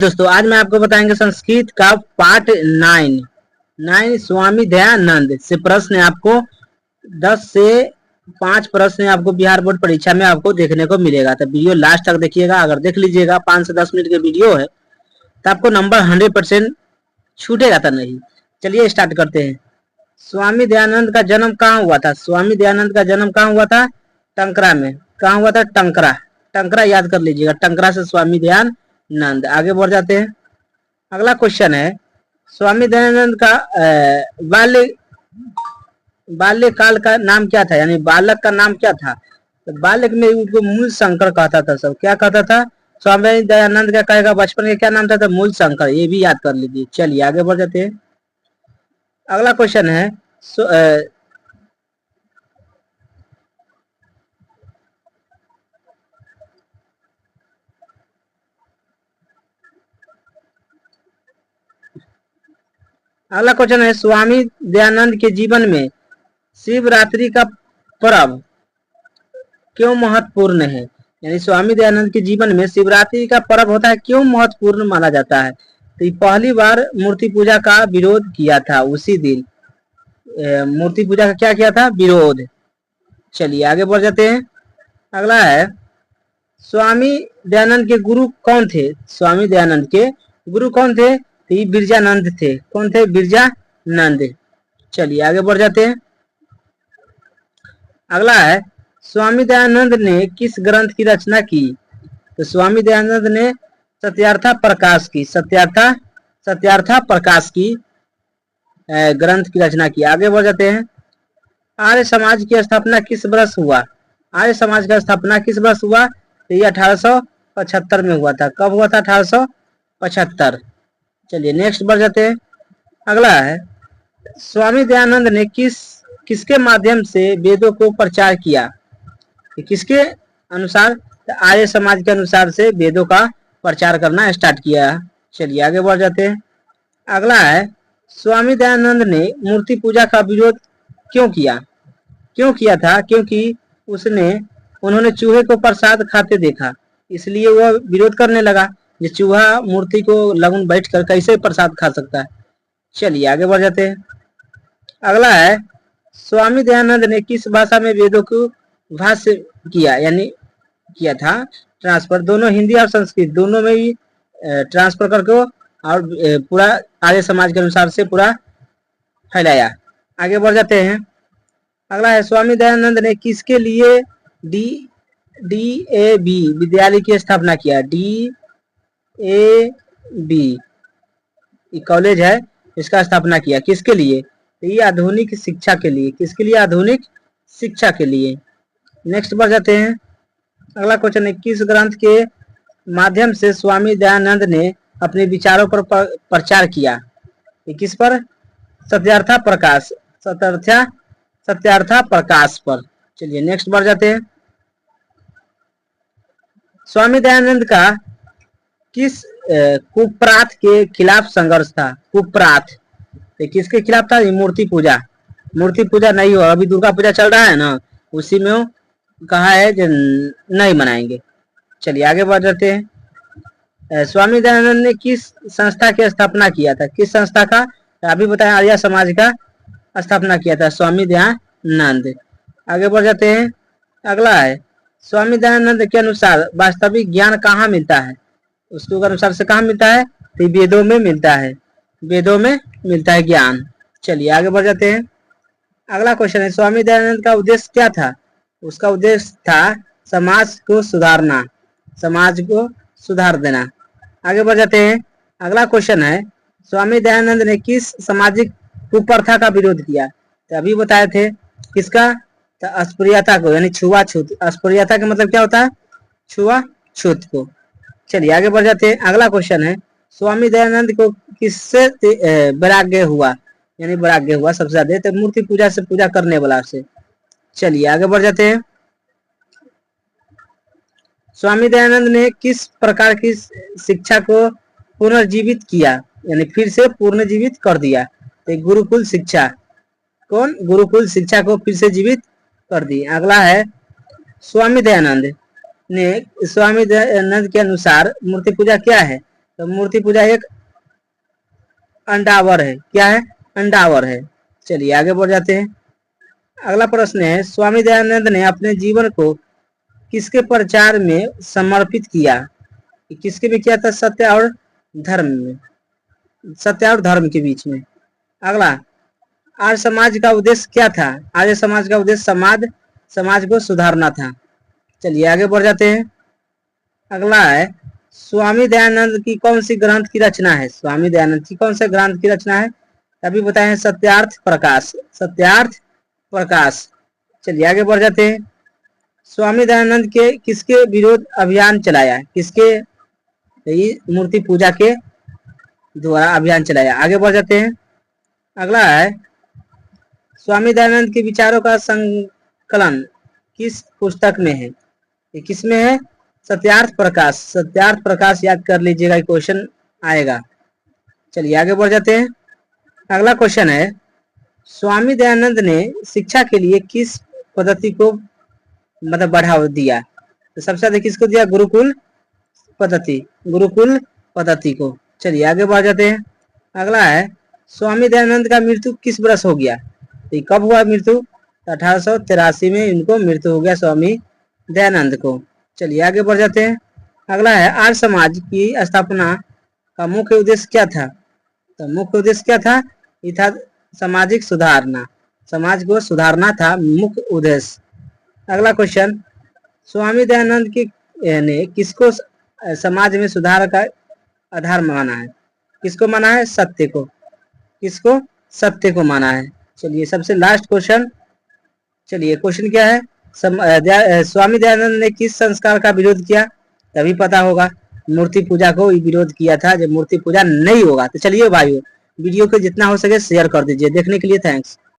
दोस्तों आज मैं आपको बताएंगे संस्कृत का पार्ट 9 स्वामी दयानंद से प्रश्न आपको 10 से 5 प्रश्न आपको बिहार बोर्ड परीक्षा में आपको देखने को मिलेगा। तो वीडियो लास्ट तक देखिएगा। अगर देख लीजिएगा 5 से 10 मिनट की वीडियो है तो आपको नंबर 100% छूटेगा तो नहीं। चलिए स्टार्ट करते हैं। स्वामी दयानंद का जन्म कहाँ हुआ था? स्वामी दयानंद का जन्म कहाँ हुआ था? टंकरा में। कहाँ हुआ था? टंकरा। टंकरा याद कर लीजिएगा। टंकरा से स्वामी दयानंद। आगे बढ़ जाते हैं। अगला क्वेश्चन है स्वामी दयानंद का बाल्यकाल का नाम क्या था? यानी बालक का नाम क्या था? तो बालक में उनको मूल शंकर कहता था। सब क्या कहता था? स्वामी दयानंद का कहेगा बचपन का क्या नाम था? तो मूल शंकर। ये भी याद कर लीजिए। चलिए आगे बढ़ जाते हैं। अगला क्वेश्चन है अगला क्वेश्चन है स्वामी दयानंद के जीवन में शिवरात्रि का पर्व क्यों महत्वपूर्ण है? यानी स्वामी दयानंद के जीवन में शिवरात्रि का पर्व होता है, क्यों महत्वपूर्ण माना जाता है? तो पहली बार मूर्ति पूजा का विरोध किया था उसी दिन। मूर्ति पूजा का क्या किया था? विरोध। चलिए आगे बढ़ जाते हैं। अगला है स्वामी दयानंद के गुरु कौन थे? स्वामी दयानंद के गुरु कौन थे? तो ये बिरजानंद थे। कौन थे? बिरजानंद। चलिए आगे बढ़ जाते हैं। अगला है स्वामी दयानंद ने किस ग्रंथ की रचना की? तो स्वामी दयानंद ने सत्यार्था प्रकाश की ग्रंथ की रचना की। आगे बढ़ जाते हैं। आर्य समाज की स्थापना किस वर्ष हुआ? आर्य समाज का स्थापना किस वर्ष हुआ? तो ये 1875 में हुआ था। कब हुआ था? 1875। चलिए नेक्स्ट बढ़ जाते हैं। अगला है स्वामी दयानंद ने किसके माध्यम से वेदों को प्रचार किया? किसके अनुसार? आर्य समाज के अनुसार से वेदों का प्रचार करना स्टार्ट किया। चलिए आगे बढ़ जाते हैं। अगला है स्वामी दयानंद ने मूर्ति पूजा का विरोध क्यों किया था? क्योंकि उन्होंने चूहे को प्रसाद खाते देखा, इसलिए वह विरोध करने लगा। ये चूहा मूर्ति को लगन बैठकर कैसे प्रसाद खा सकता है। चलिए आगे बढ़ जाते हैं। अगला है स्वामी दयानंद ने किस भाषा में वेदों को भाष्य किया था ट्रांसफर? दोनों हिंदी और संस्कृत दोनों में भी ट्रांसफर करके और पूरा आर्य समाज के अनुसार से पूरा फैलाया। आगे बढ़ जाते हैं। अगला है स्वामी दयानंद ने किसके लिए DAV विद्यालय की स्थापना किया? DAV कॉलेज है, इसका स्थापना किया। किसके लिए? तो ये आधुनिक शिक्षा के लिए। किसके लिए? आधुनिक शिक्षा के लिए। नेक्स्ट बढ़ जाते हैं। अगला क्वेश्चन है किस ग्रंथ के माध्यम से स्वामी दयानंद ने अपने विचारों पर प्रचार किया? किस पर? सत्यार्था प्रकाश पर। चलिए नेक्स्ट बढ़ जाते हैं। स्वामी दयानंद का किस कुप्राथ के खिलाफ संघर्ष था? कुप्राथ किसके खिलाफ था? मूर्ति पूजा नहीं हो। अभी दुर्गा पूजा चल रहा है ना, उसी में कहा है कि नहीं मनाएंगे। चलिए आगे बढ़ जाते हैं। स्वामी दयानंद ने किस संस्था की स्थापना किया था? किस संस्था का? अभी बताया आर्य समाज का स्थापना किया था स्वामी दयानंद। आगे बढ़ जाते हैं। अगला है स्वामी दयानंद के अनुसार वास्तविक ज्ञान कहाँ मिलता है? उसके अनुसार से कहाँ मिलता है? तो वेदों में मिलता है। वेदों में मिलता है ज्ञान। चलिए आगे बढ़ जाते हैं। अगला क्वेश्चन है स्वामी दयानंद का उद्देश्य क्या था? उसका उद्देश्य था समाज को सुधार देना। आगे बढ़ जाते हैं। अगला क्वेश्चन है स्वामी दयानंद ने किस सामाजिक कुप्रथा का विरोध किया? तो अभी बताए थे किसका? तो अस्पृश्यता को, यानी छुआछूत। अस्पृश्यता का मतलब क्या होता है? छुआछूत को। चलिए आगे बढ़ जाते हैं। अगला क्वेश्चन है स्वामी दयानंद को किससे वैराग्य हुआ? यानी वैराग्य हुआ सबसे ज्यादा तो मूर्ति पूजा से, पूजा करने वाला से। चलिए आगे बढ़ जाते हैं। स्वामी दयानंद ने किस प्रकार की शिक्षा को पुनर्जीवित किया? यानी फिर से पुनर्जीवित कर दिया। तो गुरुकुल शिक्षा। कौन? गुरुकुल शिक्षा को फिर से जीवित कर दी। अगला है स्वामी दयानंद के अनुसार मूर्ति पूजा क्या है? तो मूर्ति पूजा एक अंडावर है। क्या है? अंडावर है। चलिए आगे बढ़ जाते हैं। अगला प्रश्न है, स्वामी दयानंद ने अपने जीवन को किसके प्रचार में समर्पित किया? किसके में किया था? सत्य और धर्म में, सत्य और धर्म के बीच में। अगला, आर्य समाज का उद्देश्य क्या था? आर्य समाज का उद्देश्य समाज को सुधारना था। चलिए आगे बढ़ जाते हैं। अगला है, स्वामी दयानंद की कौन सी ग्रंथ की रचना है? स्वामी दयानंद की कौन से ग्रंथ की रचना है? अभी बताए, सत्यार्थ प्रकाश, सत्यार्थ प्रकाश। चलिए आगे बढ़ जाते हैं। स्वामी दयानंद के किसके विरोध अभियान चलाया? किसके? मूर्ति पूजा के द्वारा अभियान चलाया। आगे बढ़ जाते हैं। अगला है, स्वामी दयानंद के विचारों का संकलन किस पुस्तक में है? ये किस में है? सत्यार्थ प्रकाश, सत्यार्थ प्रकाश याद कर लीजिएगा, क्वेश्चन आएगा। चलिए आगे बढ़ जाते हैं। अगला क्वेश्चन है, स्वामी दयानंद ने शिक्षा के लिए किस पद्धति को मतलब बढ़ावा दिया? तो सबसे ज्यादा किसको दिया? गुरुकुल पद्धति, गुरुकुल पद्धति को। चलिए आगे बढ़ जाते हैं। अगला है, स्वामी दयानंद का मृत्यु किस वर्ष हो गया? तो कब हुआ मृत्यु? 1883 में इनको मृत्यु हो गया स्वामी दयानंद को। चलिए आगे बढ़ जाते हैं। अगला है, आर्य समाज की स्थापना का मुख्य उद्देश्य क्या था? तो मुख्य उद्देश्य क्या था? ये था सामाजिक सुधारना, समाज को सुधारना था मुख्य उद्देश्य। अगला क्वेश्चन, स्वामी दयानंद के ने किसको समाज में सुधार का आधार माना है? किसको माना है? सत्य को। किसको? सत्य को माना है। चलिए सबसे लास्ट क्वेश्चन। चलिए क्वेश्चन क्या है? स्वामी दयानंद ने किस संस्कार का विरोध किया? तभी पता होगा, मूर्ति पूजा को विरोध किया था, जब मूर्ति पूजा नहीं होगा। तो चलिए भाइयों, वीडियो को जितना हो सके शेयर कर दीजिए। देखने के लिए थैंक्स।